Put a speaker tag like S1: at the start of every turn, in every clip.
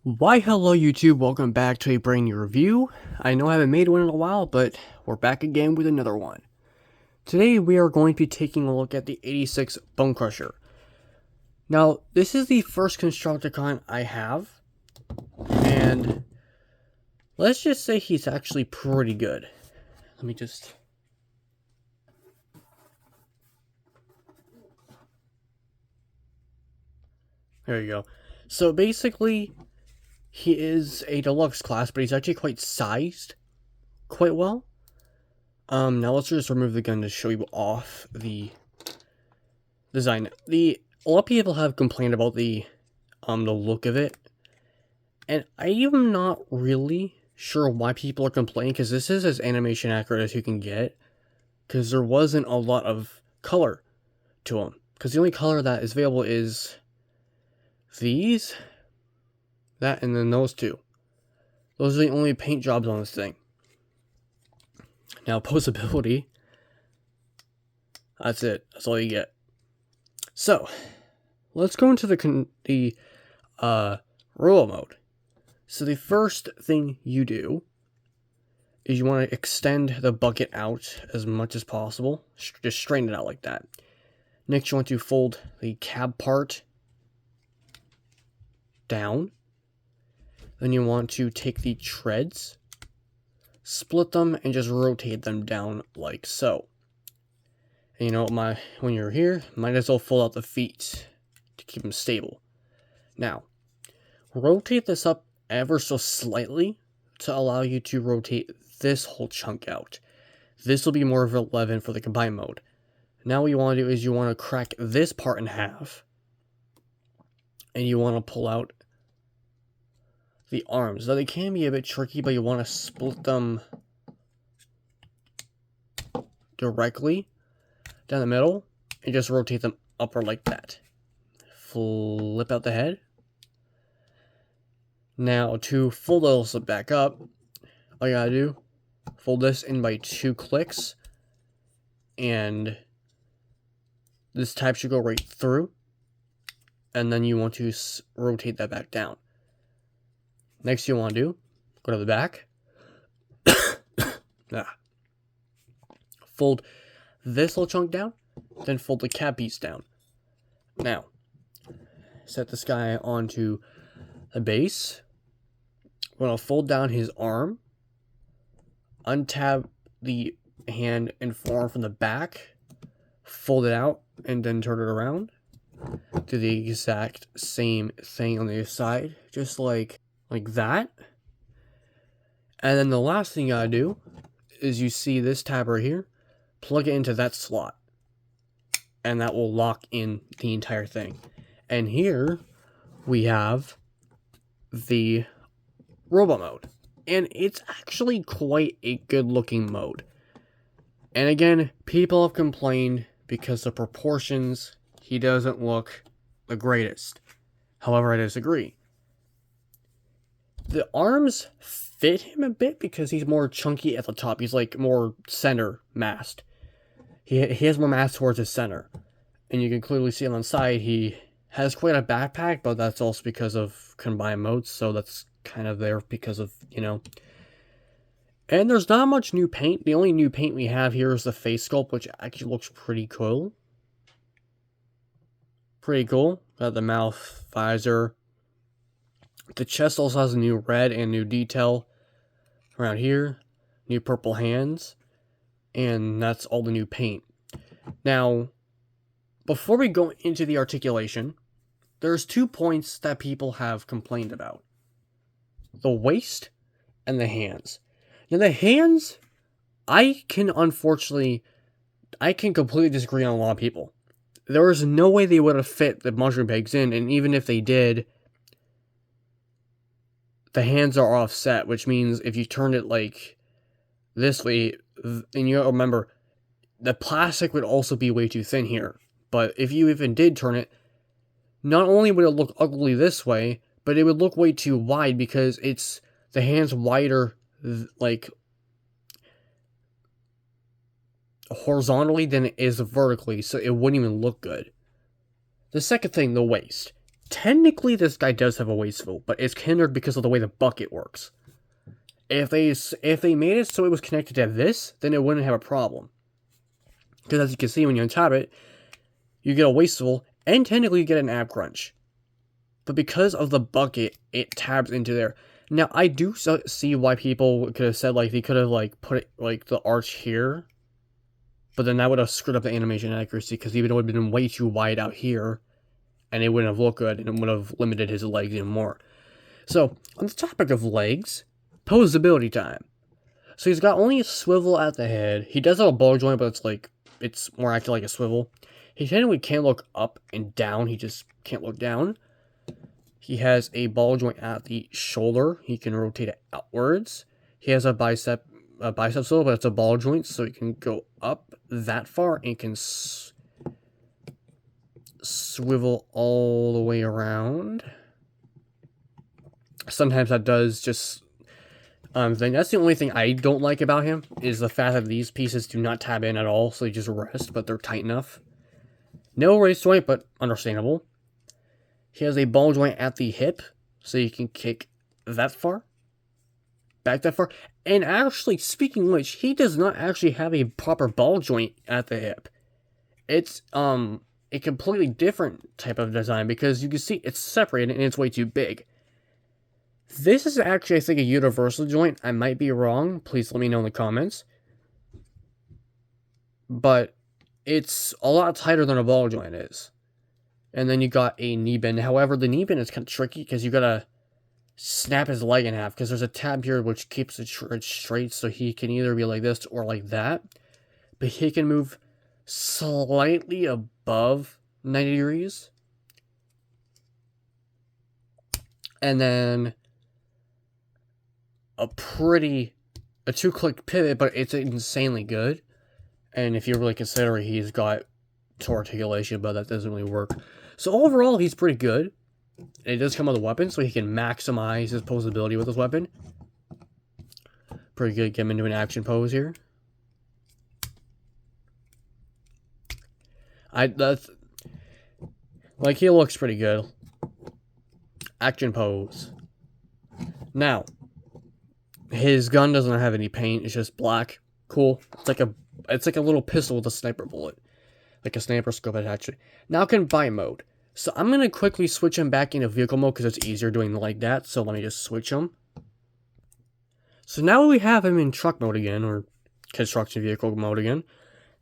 S1: Why hello YouTube, welcome back to a brand new review. I know I haven't made one in a while, but we're back again with another one. Today we are going to be taking a look at the 86 BONECRUSHER. Now, this is the first Constructicon I have, and let's just say he's actually pretty good. Let me just... There you go. So basically, he is a deluxe class, but he's actually quite sized quite well. Now let's just remove the gun to show you off the design. A lot of people have complained about the look of it, and I am not really sure why people are complaining, because this is as animation accurate as you can get, because there wasn't a lot of color to him, because the only color that is available is these, that, and then those two. Those are the only paint jobs on this thing. Now, posability, that's it. That's all you get. So, let's go into the roll mode. So the first thing you do is you want to extend the bucket out as much as possible. Just straighten it out like that. Next, you want to fold the cab part down. Then you want to take the treads, split them, and just rotate them down like so. And you know, when you're here, might as well fold out the feet to keep them stable. Now, rotate this up ever so slightly to allow you to rotate this whole chunk out. This will be more of 11 for the combined mode. Now what you want to do is you want to crack this part in half, and you want to pull out the arms. Now they can be a bit tricky, but you want to split them directly down the middle and just rotate them upward like that. Flip out the head. Now to fold those back up, all you gotta do, fold this in by 2 clicks, and this tab should go right through, and then you want to rotate that back down. Next you want to do, go to the back, fold this little chunk down, then fold the cab piece down. Now, set this guy onto the base. We're going to fold down his arm, untab the hand and forearm from the back, fold it out, and then turn it around. Do the exact same thing on the other side, just like that. And then the last thing you gotta do is you see this tab right here, plug it into that slot, and that will lock in the entire thing. And here we have the robot mode, and it's actually quite a good looking mode. And again, people have complained because the proportions, he doesn't look the greatest. However, I disagree. The arms fit him a bit because he's more chunky at the top. He's like more center massed. He has more mass towards his center. And you can clearly see on the side he has quite a backpack, but that's also because of combined modes, so that's kind of there because of, you know. And there's not much new paint. The only new paint we have here is the face sculpt, which actually looks pretty cool. Pretty cool. Got the mouth, visor. The chest also has a new red and new detail around here. New purple hands. And that's all the new paint. Now, before we go into the articulation, there's 2 points that people have complained about. The waist and the hands. Now the hands, I can completely disagree on a lot of people. There was no way they would have fit the mushroom pegs in, and even if they did, the hands are offset, which means if you turn it like this way, and you gotta remember, the plastic would also be way too thin here. But if you even did turn it, not only would it look ugly this way, but it would look way too wide because it's the hands wider, like, horizontally than it is vertically, so it wouldn't even look good. The second thing, the waist. technically this guy does have a waist swivel, but it's hindered because of the way the bucket works. If they made it so it was connected to this, then it wouldn't have a problem. Because as you can see, when you untap it, you get a waist swivel, and technically you get an ab crunch. But because of the bucket, it tabs into there. Now, I do see why people could have said, like, they could have, like, put it, like, the arch here. But then that would have screwed up the animation accuracy, because even it would have been way too wide out here. And it wouldn't have looked good, and it would have limited his legs even more. So, on the topic of legs, posability time. So he's got only a swivel at the head. He does have a ball joint, but it's more acting like a swivel. He technically can't look up and down, he just can't look down. He has a ball joint at the shoulder. He can rotate it outwards. He has a bicep swivel, but it's a ball joint, so he can go up that far and can swivel all the way around. Sometimes that does just then that's the only thing I don't like about him, is the fact that these pieces do not tab in at all, so they just rest, but they're tight enough. No raised joint, but understandable. He has a ball joint at the hip, so you can kick that far, back that far. And actually, speaking of which, he does not actually have a proper ball joint at the hip. It's a completely different type of design, because you can see it's separated and it's way too big. This is actually, I think, a universal joint. I might be wrong. Please let me know in the comments. But it's a lot tighter than a ball joint is. And then you got a knee bend. However, the knee bend is kind of tricky because you gotta snap his leg in half, because there's a tab here which keeps it straight, so he can either be like this or like that. But he can move slightly above 90 degrees. And then a 2-click pivot, but it's insanely good. And if you really consider it, he's got toe articulation, but that doesn't really work. So overall, he's pretty good. It does come with a weapon, so he can maximize his posability with his weapon. Pretty good. Get him into an action pose here. He looks pretty good. Action pose. Now, his gun doesn't have any paint. It's just black. Cool. It's like a little pistol with a sniper bullet. Like a sniper scope attached. Now combine mode. So I'm going to quickly switch him back into vehicle mode, because it's easier doing like that. So let me just switch him. So now we have him in truck mode again, or construction vehicle mode again.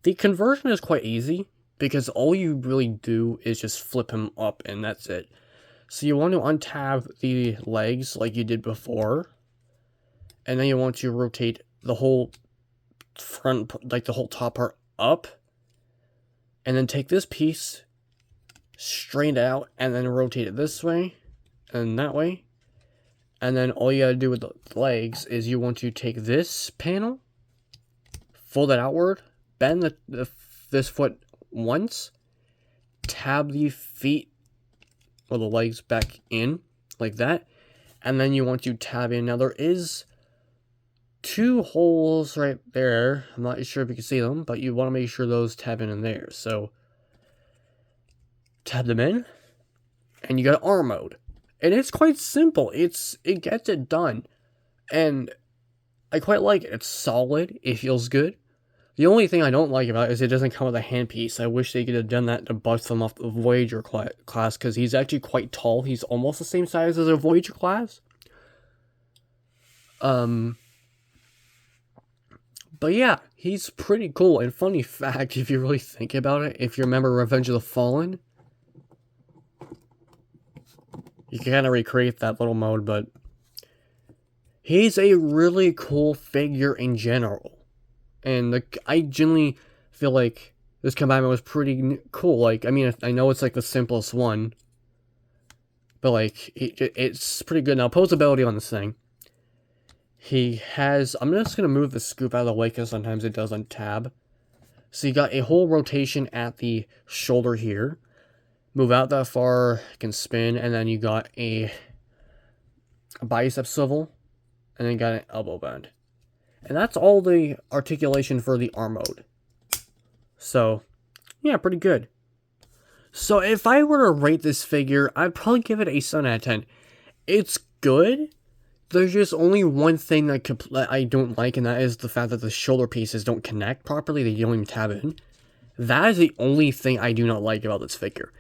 S1: The conversion is quite easy, because all you really do is just flip him up, and that's it. So you want to untab the legs like you did before. And then you want to rotate the whole front, like the whole top part up. And then take this piece, straighten it out, and then rotate it this way and that way. And then all you gotta do with the legs is you want to take this panel, fold it outward, bend this foot once, tab the feet or the legs back in like that, and then you want to tab in. Now there is 2 holes right there. I'm not sure if you can see them, but you want to make sure those tab in there. So tab them in, and you got arm mode, and it's quite simple. It gets it done, and I quite like it. It's solid. It feels good. The only thing I don't like about it is it doesn't come with a handpiece. I wish they could have done that to bust them off the Voyager class, because he's actually quite tall. He's almost the same size as a Voyager class. But yeah, he's pretty cool. And funny fact, if you really think about it, if you remember Revenge of the Fallen, you can kind of recreate that little mode, but he's a really cool figure in general. And I genuinely feel like this combination was pretty cool. Like, I mean, I know it's like the simplest one, but like, it's pretty good. Now, posability on this thing. He has, I'm just going to move the scoop out of the way, because sometimes it does on tab. So you got a whole rotation at the shoulder here. Move out that far, can spin, and then you got a bicep swivel, and then you got an elbow bend. And that's all the articulation for the arm mode. So, yeah, pretty good. So if I were to rate this figure, I'd probably give it a 7 out of 10. It's good. There's just only one thing that I don't like, and that is the fact that the shoulder pieces don't connect properly. They don't even tab in. That is the only thing I do not like about this figure.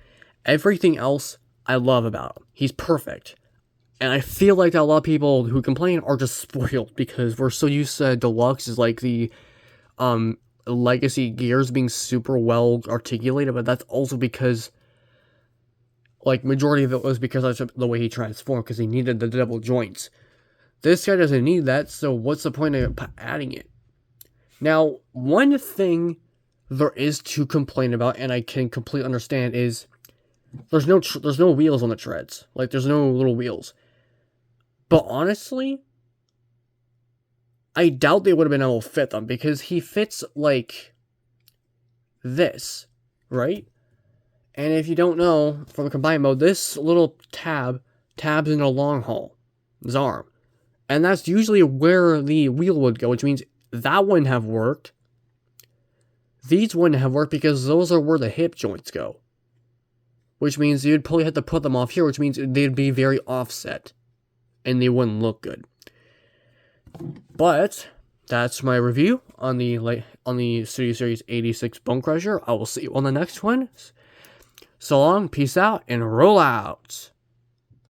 S1: Everything else I love about him. He's perfect. And I feel like that a lot of people who complain are just spoiled because we're so used to Deluxe is like the legacy gears being super well articulated, but that's also because like majority of it was because of the way he transformed, because he needed the double joints. This guy doesn't need that, so what's the point of adding it? Now, one thing there is to complain about, and I can completely understand, is there's no wheels on the treads. Like, there's no little wheels. But honestly, I doubt they would have been able to fit them, because he fits like this, right? And if you don't know, from the combined mode, this little tabs in a long haul, his arm. And that's usually where the wheel would go, which means that wouldn't have worked. These wouldn't have worked because those are where the hip joints go. Which means you'd probably have to put them off here, which means they'd be very offset. And they wouldn't look good. But that's my review on the Studio Series 86 BONECRUSHER. I will see you on the next one. So long, peace out, and roll out.